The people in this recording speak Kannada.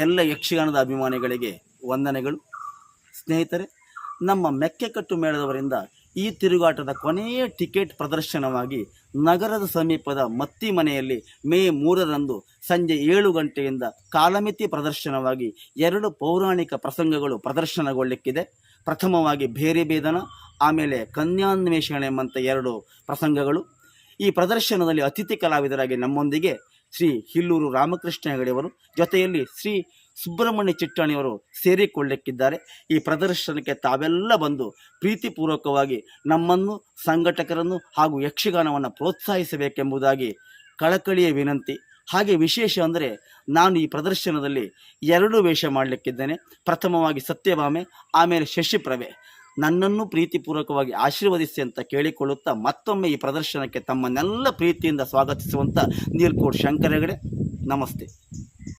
ಎಲ್ಲ ಯಕ್ಷಗಾನದ ಅಭಿಮಾನಿಗಳಿಗೆ ವಂದನೆಗಳು. ಸ್ನೇಹಿತರೆ, ನಮ್ಮ ಮೆಕ್ಕೆಕಟ್ಟು ಮೇಳದವರಿಂದ ಈ ತಿರುಗಾಟದ ಕೊನೆಯ ಟಿಕೆಟ್ ಪ್ರದರ್ಶನವಾಗಿ ನಗರದ ಸಮೀಪದ ಮತ್ತಿ ಮನೆಯಲ್ಲಿ ಮೇ 3ರಂದು ಸಂಜೆ 7 ಗಂಟೆಯಿಂದ ಕಾಲಮಿತಿ ಪ್ರದರ್ಶನವಾಗಿ 2 ಪೌರಾಣಿಕ ಪ್ರಸಂಗಗಳು ಪ್ರದರ್ಶನಗೊಳ್ಳಲಿಕ್ಕಿದೆ. ಪ್ರಥಮವಾಗಿ ಭೇರಿ ಭೇದನ, ಆಮೇಲೆ ಕನ್ಯಾನ್ವೇಷಣೆ ಎಂಬಂಥ 2 ಪ್ರಸಂಗಗಳು. ಈ ಪ್ರದರ್ಶನದಲ್ಲಿ ಅತಿಥಿ ಕಲಾವಿದರಾಗಿ ನಮ್ಮೊಂದಿಗೆ ಶ್ರೀ ಹಿಲ್ಲೂರು ರಾಮಕೃಷ್ಣ ಹೆಗಡೆಯವರು, ಜೊತೆಯಲ್ಲಿ ಶ್ರೀ ಸುಬ್ರಹ್ಮಣ್ಯ ಚಿಟ್ಟಾಣಿಯವರು ಸೇರಿಕೊಳ್ಳಲಿಕ್ಕಿದ್ದಾರೆ. ಈ ಪ್ರದರ್ಶನಕ್ಕೆ ತಾವೆಲ್ಲ ಬಂದು ಪ್ರೀತಿಪೂರ್ವಕವಾಗಿ ನಮ್ಮನ್ನು, ಸಂಘಟಕರನ್ನು ಹಾಗೂ ಯಕ್ಷಗಾನವನ್ನು ಪ್ರೋತ್ಸಾಹಿಸಬೇಕೆಂಬುದಾಗಿ ಕಳಕಳಿಯ ವಿನಂತಿ. ಹಾಗೆ ವಿಶೇಷ ಅಂದರೆ, ನಾನು ಈ ಪ್ರದರ್ಶನದಲ್ಲಿ 2 ವೇಷ ಮಾಡಲಿಕ್ಕಿದ್ದೇನೆ. ಪ್ರಥಮವಾಗಿ ಸತ್ಯಭಾಮೆ, ಆಮೇಲೆ ಶಶಿಪ್ರಭೆ. ನನ್ನನ್ನು ಪ್ರೀತಿಪೂರ್ವಕವಾಗಿ ಆಶೀರ್ವದಿಸಿ ಅಂತ ಕೇಳಿಕೊಳ್ಳುತ್ತಾ ಮತ್ತೊಮ್ಮೆ ಈ ಪ್ರದರ್ಶನಕ್ಕೆ ತಮ್ಮನ್ನೆಲ್ಲ ಪ್ರೀತಿಯಿಂದ ಸ್ವಾಗತಿಸುವಂಥ ನೀಲ್ಕೋಟ್ ಶಂಕರ ಹೆಗಡೆ. ನಮಸ್ತೆ.